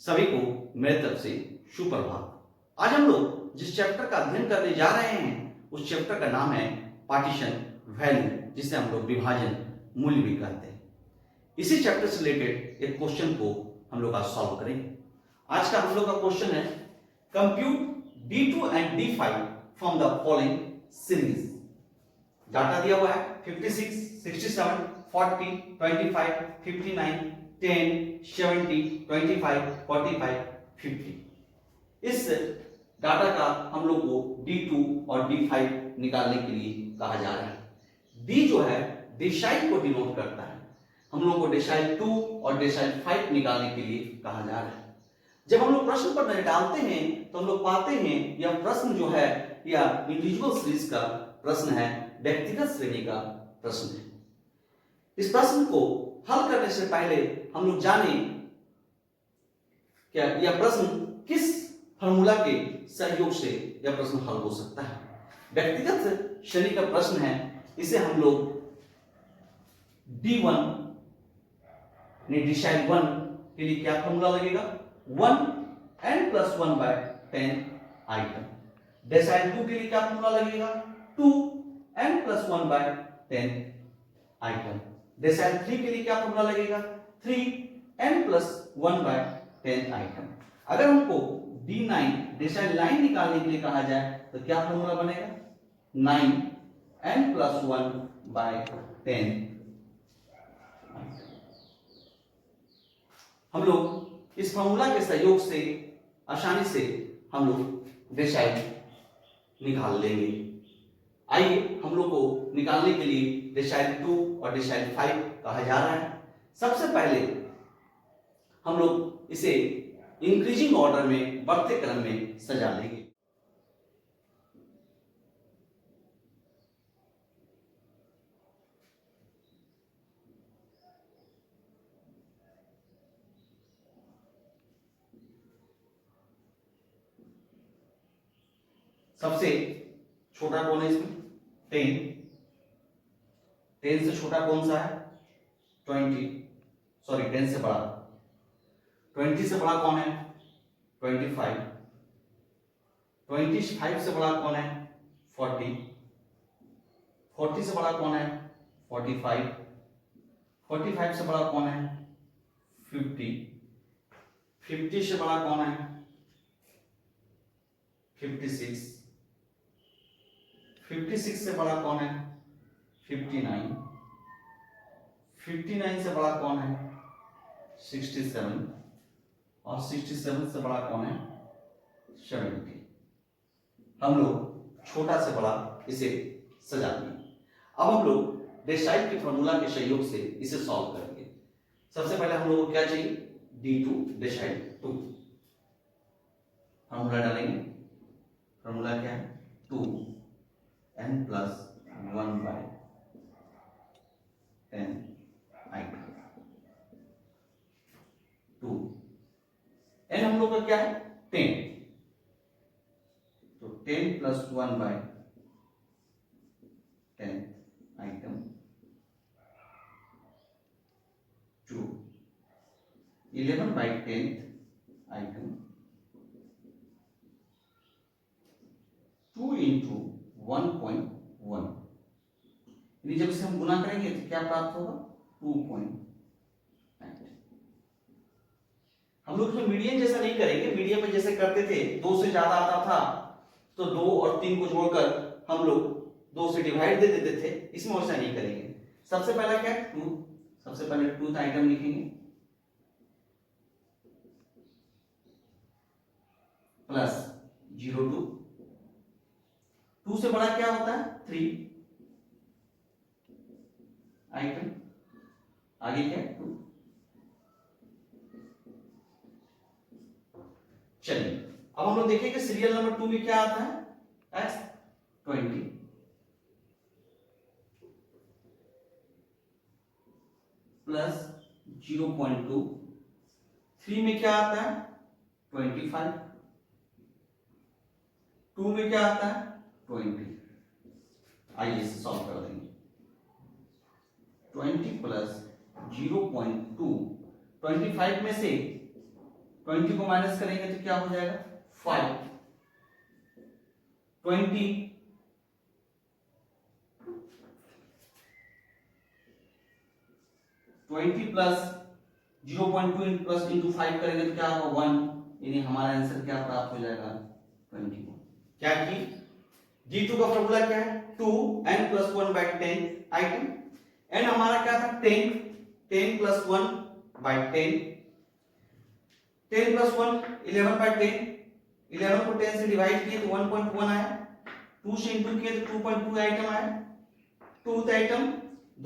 सभी को मेरे तरफ से सुप्रभात। आज हम लोग जिस चैप्टर का अध्ययन करने जा रहे हैं उस चैप्टर का नाम है पार्टीशन वैल्यू, जिसे हम लोग विभाजन मूल्य भी कहते हैं। इसी चैप्टर से रिलेटेड एक क्वेश्चन को हम लोग आज सॉल्व करेंगे। आज का हम लोग का क्वेश्चन है compute D2 and D5 from the following series. Data दिया हुआ है 56, 67, 40, 25, 59, 10, 70, 25, 45, 50। इस डाटा का हम लोग को D2 और D5 निकालने के लिए कहा जा रहा है। D जो है डेसाइल को डिनोट करता है, हम लोग को डेसाइल 2 और डेसाइल 5 निकालने के लिए कहा जा रहा है। जब हम लोग प्रश्न पर नजर डालते हैं तो हम लोग पाते हैं यह प्रश्न जो है यह इंडिविजुअल सीरीज का प्रश्न है, व्यक्तिगत श्रेणी का प्रश्न है। इस प्रश्न को हल करने से पहले हम लोग जाने क्या यह प्रश्न किस फॉर्मूला के सहयोग से यह प्रश्न हल हो सकता है। व्यक्तिगत श्रेणी का प्रश्न है, इसे हम लोग D1 डिसाइल 1 के लिए क्या फॉर्मूला लगेगा 1n + 1/10 आइटम। डेसाइल 2 के लिए क्या फॉर्मूला लगेगा 2n + 1/10 आइटम। डेसाइल 3 के लिए क्या फॉर्मूला लगेगा 3n + 1/10 आइटम। अगर हमको D9 डेसाइल 9 निकालने के लिए कहा जाए तो क्या फॉर्मूला बनेगा 9n + 1/10। हम लोग इस फॉर्मूला के सहयोग से आसानी से हम लोग डेसाइल निकाल लेंगे। आइए हम लोग को निकालने के लिए डेसाइल 2 और डेसाइल 5 कहा जा रहा है। सबसे पहले हम लोग इसे इंक्रीजिंग ऑर्डर में, बढ़ते क्रम में सजा लेंगे। सबसे छोटा कौन है इसमें 10। 10 से छोटा कौन सा है 20, सॉरी 10 से बड़ा। 20 से बड़ा कौन है 25। 25 से बड़ा कौन है 40। 40 से बड़ा कौन है 45। 45 से बड़ा कौन है 50। 50 से बड़ा कौन है 56। 56 से बड़ा कौन है 59। 59 से बड़ा कौन है 67 और 67 से बड़ा कौन है 70। हम लोग छोटा से बड़ा इसे सजा दिए। अब हम लोग डेसाइल के फॉर्मूला के सहयोग से इसे सॉल्व करेंगे। सबसे पहले हम लोग को क्या चाहिए D2 डेसाइल 2। फॉर्मूला डालेंगे। फॉर्मूला क्या है 2n + 1/10 आइटम। 2n हम लोग का क्या है 10, तो 10 + 1/10 आइटम। 2 11/10 आइटम। 2 × 1.1, जब इसे हम गुना करेंगे तो क्या प्राप्त होगा 2.8। हम लोग इसमें मीडियन जैसा नहीं करेंगे। मीडियन में जैसे करते थे 2 से ज्यादा आता था तो 2 और 3 को जोड़कर हम लोग 2 से डिवाइड दे देते थे। इसमें वैसा नहीं करेंगे। सबसे पहला क्या है 2, सबसे पहले 2th आइटम लिखेंगे प्लस 02। 2 से बड़ा क्या होता है 3 आइटम। आगे क्या 2। चलिए अब हम लोग देखेंगे सीरियल नंबर 2 में क्या आता है x20 प्लस 0.2। 3 में क्या आता है 25। 2 में क्या आता है 20। आइए इसे सॉल्व कर देंगे। 20 + 0.2, 25 में से 20 को माइनस करेंगे तो क्या हो जाएगा 5, 20 प्लस 0.2 प्लस इंटू 5 करेंगे तो क्या होगा 1, यानी हमारा आंसर क्या प्राप्त हो जाएगा 21। क्या की D2 का फॉर्मूला क्या है 2n plus 1 by 10 item, n हमारा क्या था 10 प्लस 1 बाई 10, 10 प्लस 1 11 बाई 10, 11 को 10 से डिवाइड किए तो 1.1 आया, 2 से इंटू किए तो 2.2 आइटम आया, 2th आइटम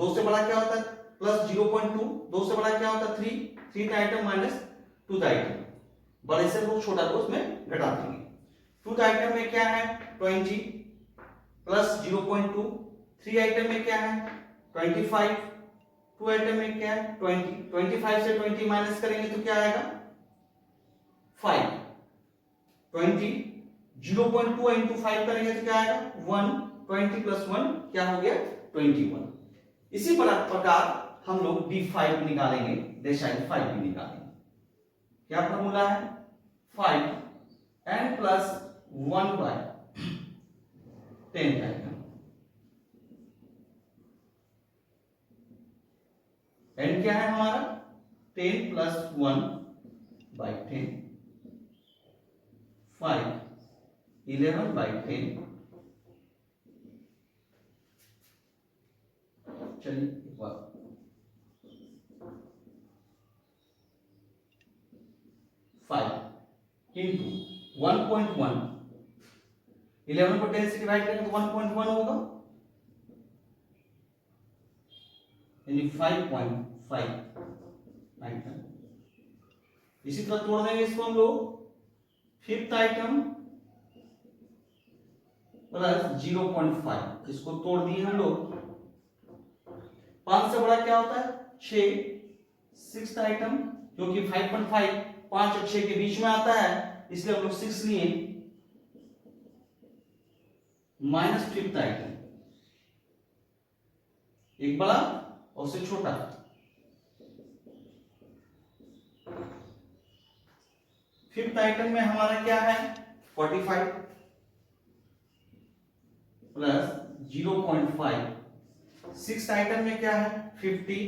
2 से बड़ा क्या होता है प्लस 0.2, 2 से बड़ा क्या होता है 3, 3th item minus 2th item, बड़े से वो छोटा को उसमें घटा देंगे। 2th आइटम में क्या है 20 प्लस 0.2, 3 आइटम में क्या है 25, 2 आइटम में क्या है 20, 25 से 20 माइनस करेंगे तो क्या आएगा 5, 20 0.2 इंटू 5 करेंगे तो क्या आएगा 1, 20 प्लस 1 क्या हो गया 21। इसी प्रकार हम लोग D5 निकालेंगे, डेसिमल 5 भी निकालेंगे। क्या फॉर्मूला है 5n plus 1 by 10 item, n क्या है हमारा 10 प्लस 1 बाई 10, 5 11 बाई 10, चलिए एक बार 5 इंटू 1.1, 11 को 10 से डिवाइड करेंगे तो 1.1 होगा, यानी 5.5 आइटम। इसी तरह तोड़ देंगे इसको हम लोग, 5th आइटम प्लस 0.5, इसको तोड़ दिए हम लोग, 5 से बड़ा क्या होता है 6, 6th आइटम क्योंकि 5.5 5 और 6 के बीच में आता है इसलिए हम लोग 6 लिए, माइनस 5th आइटम, एक बड़ा और उससे छोटा, 5th आइटम में हमारा क्या है 45 प्लस 0.5, 6th आइटम में क्या है 50,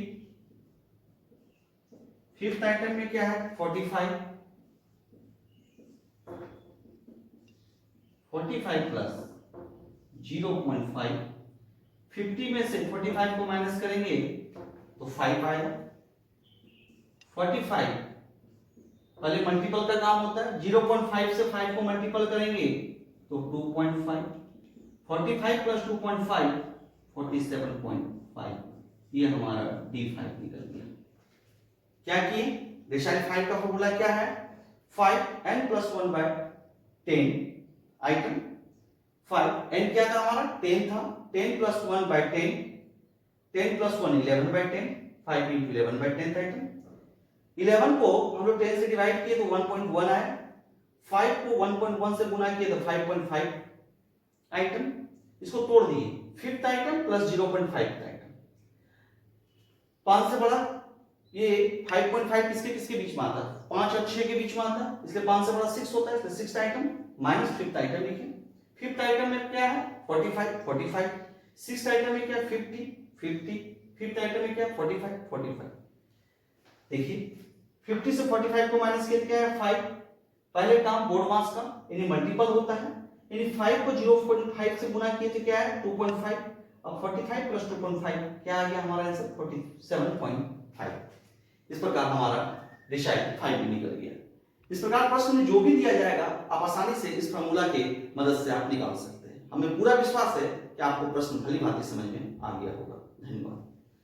5th आइटम में क्या है 45, 45 प्लस 0.5, 50 में से 45 को माइनस करेंगे तो 5 आएगा, 45 पहले मल्टीपल का काम होता है, 0.5 से 5 को मल्टीपल करेंगे तो 2.5, 45 प्लस 2.5 47.5, ये हमारा D5 निकल गया। क्या किए डेसिमल 5 का फॉर्मूला क्या है 5n plus 1 by 10 item, 5 n क्या था हमारा 10 था, 10 plus 1 by 10, 10 plus 1 11 by 10, 5 into 11 by 10 item, 11 को हम लोग 10 से डिवाइड किए तो 1.1 आया, 5 को 1.1 से गुना किए तो 5.5 आइटम, इसको तोड़ दिए, 5th आइटम प्लस 0.5 आइटम, 5 से बड़ा ये 5.5 किसके किसके बीच में आता है 5 और 6 के बीच में आता है इसलिए 5 से बड़ा 6 होता है, इसलिए 6th item minus 5th item लिखिए, 5th आइटम में क्या है 45, 6th आइटम में क्या है 50, 5th आइटम में क्या है 45। देखिए 50 से 45 को माइनस किया क्या है 5, पहले काम बोर्ड मास का यानी मल्टीपल होता है, यानी 5 को 0.5 से गुना किए तो क्या है 2.5, अब 45 प्लस 2.5 क्या आ गया हमारा आंसर 47.5। इस प्रकार हमारा डेसिमल 5 भी निकल गया। इस प्रकार प्रश्न में जो भी दिया जाएगा आप आसानी से इस फॉर्मूला के मदद से आप निकाल सकते हैं। हमें पूरा विश्वास है कि आपको प्रश्न भली भांति समझ में आ गया होगा। धन्यवाद।